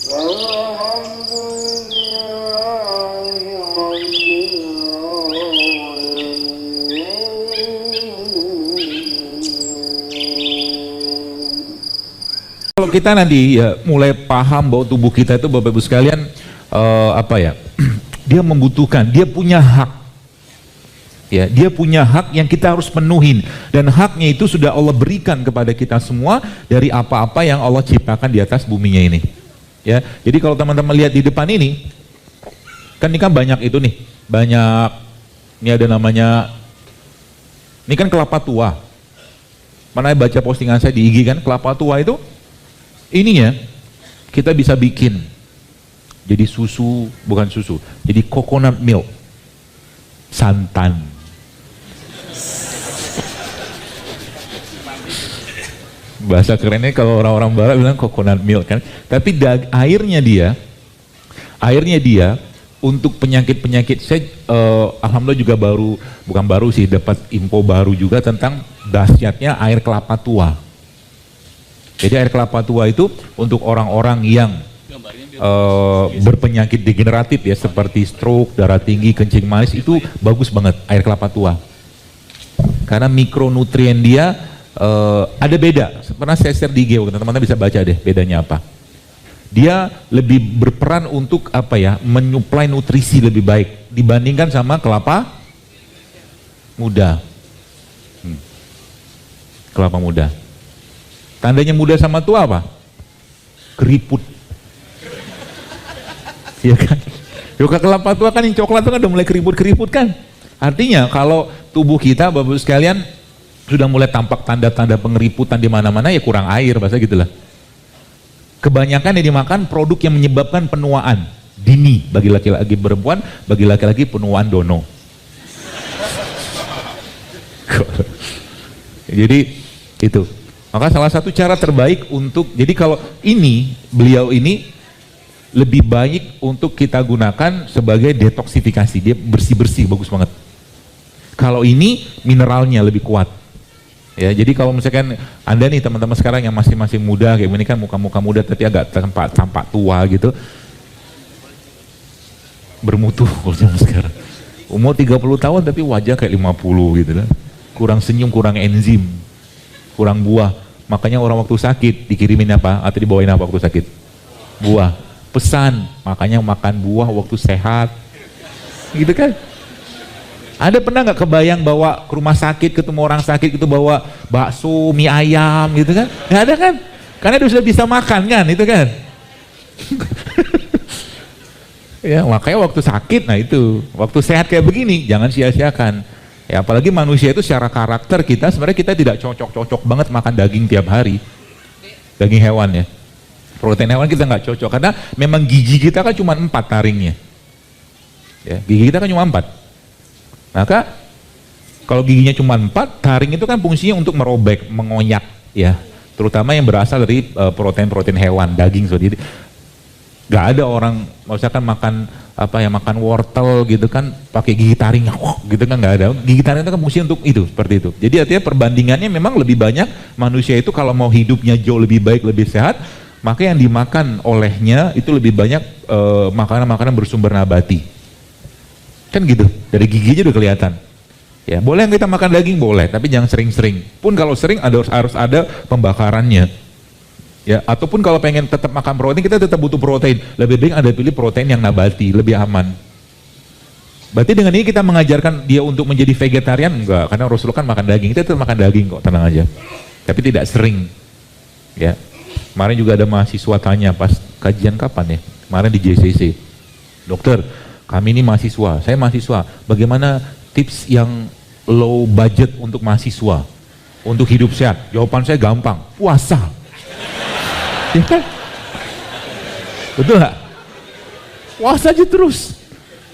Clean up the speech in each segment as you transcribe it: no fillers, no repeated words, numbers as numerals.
Kalau kita nanti ya mulai paham bahwa tubuh kita itu Bapak Ibu sekalian dia membutuhkan, dia punya hak. Ya, dia punya hak yang kita harus penuhin, dan haknya itu sudah Allah berikan kepada kita semua dari apa-apa yang Allah ciptakan di atas buminya ini. Ya, jadi kalau teman-teman lihat di depan ini, kan ini kan banyak itu nih, banyak ini ada namanya, ini kan kelapa tua. Mana baca postingan saya di IG kan, kelapa tua itu ininya kita bisa bikin jadi susu, bukan susu, jadi coconut milk, santan. Bahasa kerennya kalau orang-orang barat bilang coconut milk kan, tapi airnya dia untuk penyakit-penyakit. Saya alhamdulillah juga bukan baru sih, dapat info baru juga tentang dahsyatnya air kelapa tua. Jadi air kelapa tua itu untuk orang-orang yang berpenyakit degeneratif ya, seperti stroke, darah tinggi, kencing manis, itu bagus banget air kelapa tua. Karena mikronutrien dia ada beda. Pernah saya share di IG, teman-teman bisa baca deh bedanya apa. Dia lebih berperan untuk menyuplai nutrisi lebih baik dibandingkan sama kelapa muda. Kelapa muda. Tandanya muda sama tua apa? Keriput. Iya kan? Yoga kelapa tua kan yang coklat itu kan udah mulai keriput-keriput kan? Artinya kalau tubuh kita Bapak sekalian sudah mulai tampak tanda-tanda pengeriputan di mana-mana, ya kurang air, bahasa gitulah. Kebanyakan yang dimakan produk yang menyebabkan penuaan dini bagi laki-laki, perempuan, bagi laki-laki penuaan dono. Jadi itu. Maka salah satu cara terbaik untuk, jadi kalau beliau ini lebih baik untuk kita gunakan sebagai detoksifikasi, dia bersih-bersih, bagus banget. Kalau ini mineralnya lebih kuat. Ya, jadi kalau misalkan Anda nih teman-teman sekarang yang masih muda kayak ini kan, muka-muka muda tapi agak tampak tua gitu, bermutu kalau zaman sekarang. Umur 30 tahun tapi wajah kayak 50 gitu lah. Kurang senyum, kurang enzim, kurang buah. Makanya orang waktu sakit dikirimin apa atau dibawain apa waktu sakit? Buah. Pesan, makanya makan buah waktu sehat. Gitu kan? Ada pernah nggak kebayang bawa ke rumah sakit, ketemu orang sakit gitu bawa bakso, mie ayam gitu kan? Nggak ada kan? Karena dia sudah bisa makan kan, itu kan? Ya, makanya waktu sakit, nah itu, waktu sehat kayak begini, jangan sia-siakan. Ya, apalagi manusia itu secara karakter kita, sebenarnya kita tidak cocok-cocok banget makan daging tiap hari. Daging hewan ya. Protein hewan kita nggak cocok, karena memang gigi kita kan cuma 4 taringnya. Ya, gigi kita kan cuma 4. Maka kalau giginya cuma 4, taring itu kan fungsinya untuk merobek, mengonyak ya. Terutama yang berasal dari protein-protein hewan, daging. Jadi nggak ada orang misalkan makan makan wortel gitu kan pakai gigi taring gitu kan, nggak ada. Gigi taring itu kan fungsinya untuk itu, seperti itu. Jadi artinya perbandingannya memang lebih banyak manusia itu kalau mau hidupnya jauh lebih baik, lebih sehat, maka yang dimakan olehnya itu lebih banyak makanan-makanan bersumber nabati. Kan gitu, dari giginya udah kelihatan. Ya, boleh kita makan daging boleh, tapi jangan sering-sering. Pun kalau sering harus ada pembakarannya. Ya, ataupun kalau pengen tetap makan protein, kita tetap butuh protein. Lebih baik Anda pilih protein yang nabati, lebih aman. Berarti dengan ini kita mengajarkan dia untuk menjadi vegetarian? Enggak, karena Rasulullah kan makan daging. Kita tetap makan daging kok, tenang aja. Tapi tidak sering. Ya. Kemarin juga ada mahasiswa tanya pas kajian kapan ya? Kemarin di JCC. Dokter, kami ini mahasiswa, saya mahasiswa, bagaimana tips yang low budget untuk mahasiswa untuk hidup sehat? Jawaban saya gampang, puasa. Ya kan? Betul nggak? Puasa aja terus,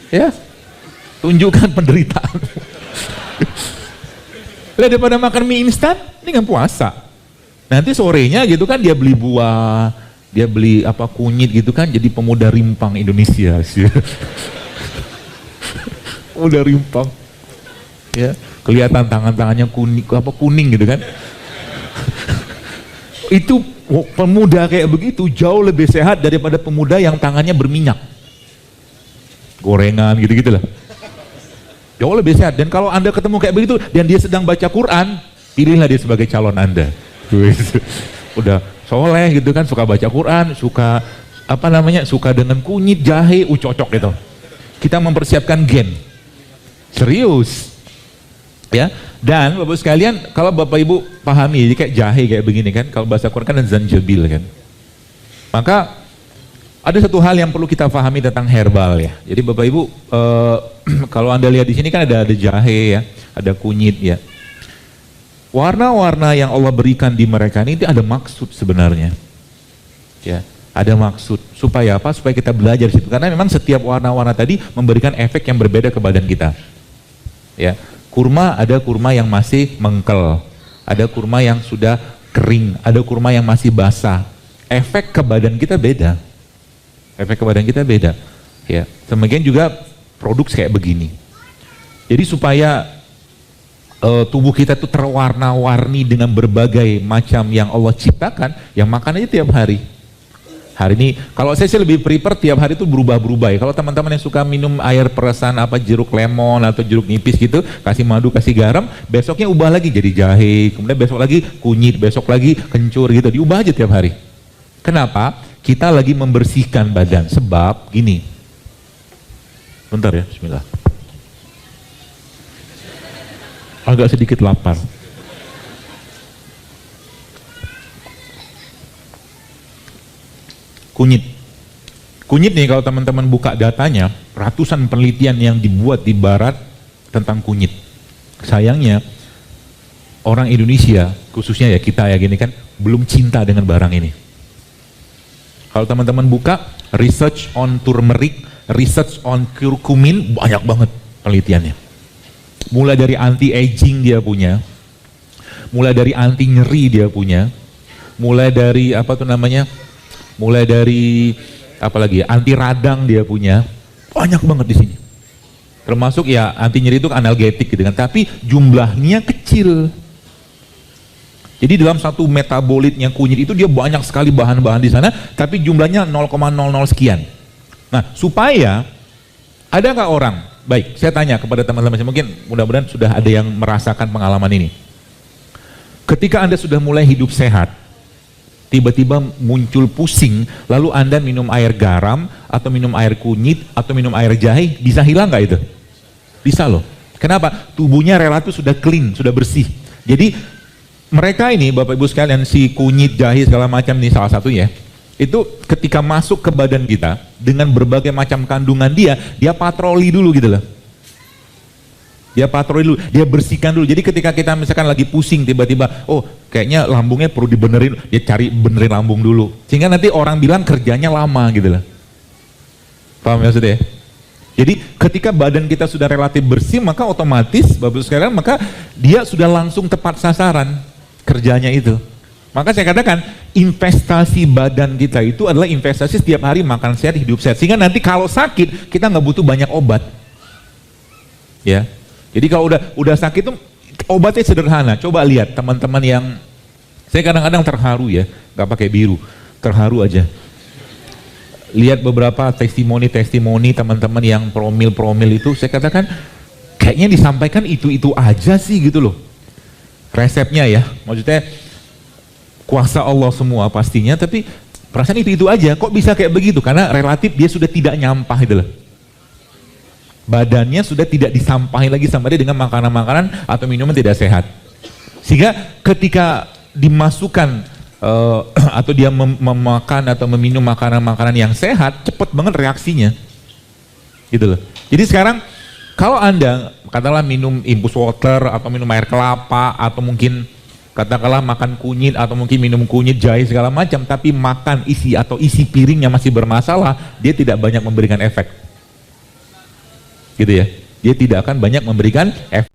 ya. Tunjukkan penderitaan. Daripada makan mie instan, ini kan puasa. Nanti sorenya gitu kan dia beli buah, dia beli kunyit gitu kan, jadi pemuda rimpang Indonesia sih. Udah rimpang, ya kelihatan tangan-tangannya kuning gitu kan. Itu Pemuda kayak begitu jauh lebih sehat daripada pemuda yang tangannya berminyak, gorengan gitu-gitu lah. Jauh lebih sehat. Dan kalau Anda ketemu kayak begitu dan dia sedang baca Quran, pilihlah dia sebagai calon Anda. Udah soleh gitu kan, suka baca Quran, suka suka dengan kunyit, jahe, cocok gitu. Kita mempersiapkan gen. Serius. Ya. Dan Bapak sekalian, kalau Bapak Ibu pahami, jadi kayak jahe kayak begini kan, kalau bahasa Quran kan zanjabil kan. Maka ada satu hal yang perlu kita pahami tentang herbal ya. Jadi Bapak Ibu, kalau Anda lihat di sini kan ada jahe ya, ada kunyit ya. Warna-warna yang Allah berikan di mereka ini ada maksud sebenarnya. Ya, ada maksud. Supaya apa? Supaya kita belajar di situ. Karena memang setiap warna-warna tadi memberikan efek yang berbeda ke badan kita. Ya, kurma ada kurma yang masih mengkel, ada kurma yang sudah kering, ada kurma yang masih basah. Efek ke badan kita beda. Efek ke badan kita beda. Ya, demikian juga produk kayak begini. Jadi supaya tubuh kita tuh terwarna-warni dengan berbagai macam yang Allah ciptakan, ya makan aja tiap hari. Hari ini, kalau saya sih lebih prefer tiap hari itu berubah-berubah ya. Kalau teman-teman yang suka minum air peresan jeruk lemon atau jeruk nipis gitu, kasih madu, kasih garam, besoknya ubah lagi jadi jahe, kemudian besok lagi kunyit, besok lagi kencur gitu, diubah aja tiap hari. Kenapa? Kita lagi membersihkan badan, sebab gini. Bentar ya, bismillah. Agak sedikit lapar. Kunyit nih, kalau teman-teman buka datanya, ratusan penelitian yang dibuat di barat tentang kunyit. Sayangnya, orang Indonesia, khususnya ya kita ya gini kan, belum cinta dengan barang ini. Kalau teman-teman buka, research on turmeric, research on curcumin, banyak banget penelitiannya. Mulai dari anti-aging dia punya, mulai dari anti nyeri dia punya, mulai dari mulai dari anti radang dia punya, banyak banget di sini. Termasuk ya anti nyeri itu analgetik gitu kan, tapi jumlahnya kecil. Jadi dalam satu metabolitnya kunyit itu dia banyak sekali bahan-bahan di sana, tapi jumlahnya 0,00 sekian. Nah, supaya ada nggak orang? Baik, saya tanya kepada teman-teman, mungkin mudah-mudahan sudah ada yang merasakan pengalaman ini. Ketika Anda sudah mulai hidup sehat, tiba-tiba muncul pusing, lalu Anda minum air garam, atau minum air kunyit, atau minum air jahe, bisa hilang nggak itu? Bisa loh. Kenapa? Tubuhnya relatif sudah clean, sudah bersih. Jadi mereka ini, Bapak Ibu sekalian, si kunyit, jahe, segala macam ini salah satunya, itu ketika masuk ke badan kita, dengan berbagai macam kandungan dia patroli dulu gitu loh. Dia patroli dulu, dia bersihkan dulu. Jadi ketika kita misalkan lagi pusing tiba-tiba, oh kayaknya lambungnya perlu dibenerin, dia cari benerin lambung dulu. Sehingga nanti orang bilang kerjanya lama gitu loh. Paham ya maksudnya? Jadi ketika badan kita sudah relatif bersih, maka otomatis, Bapak Ibu sekalian, maka dia sudah langsung tepat sasaran kerjanya itu. Maka saya katakan investasi badan kita itu adalah investasi setiap hari makan sehat, hidup sehat. Sehingga nanti kalau sakit kita nggak butuh banyak obat. Ya. Jadi kalau udah sakit itu obatnya sederhana. Coba lihat teman-teman yang, saya kadang-kadang terharu ya, nggak pakai biru, terharu aja. Lihat beberapa testimoni teman-teman yang promil itu, saya katakan kayaknya disampaikan itu aja sih gitu loh. Resepnya ya, maksudnya kuasa Allah semua pastinya, tapi perasaan itu aja, kok bisa kayak begitu? Karena relatif dia sudah tidak nyampah itu loh. Badannya sudah tidak disampahi lagi sama dia dengan makanan-makanan atau minuman tidak sehat. Sehingga ketika dimasukkan atau dia memakan atau meminum makanan-makanan yang sehat, cepat banget reaksinya. Gitu loh. Jadi sekarang kalau Anda katakanlah minum infus water atau minum air kelapa atau mungkin katakanlah makan kunyit atau mungkin minum kunyit, jahe segala macam, tapi makan isi piringnya masih bermasalah, dia tidak banyak memberikan efek. Gitu ya. Dia tidak akan banyak memberikan efek.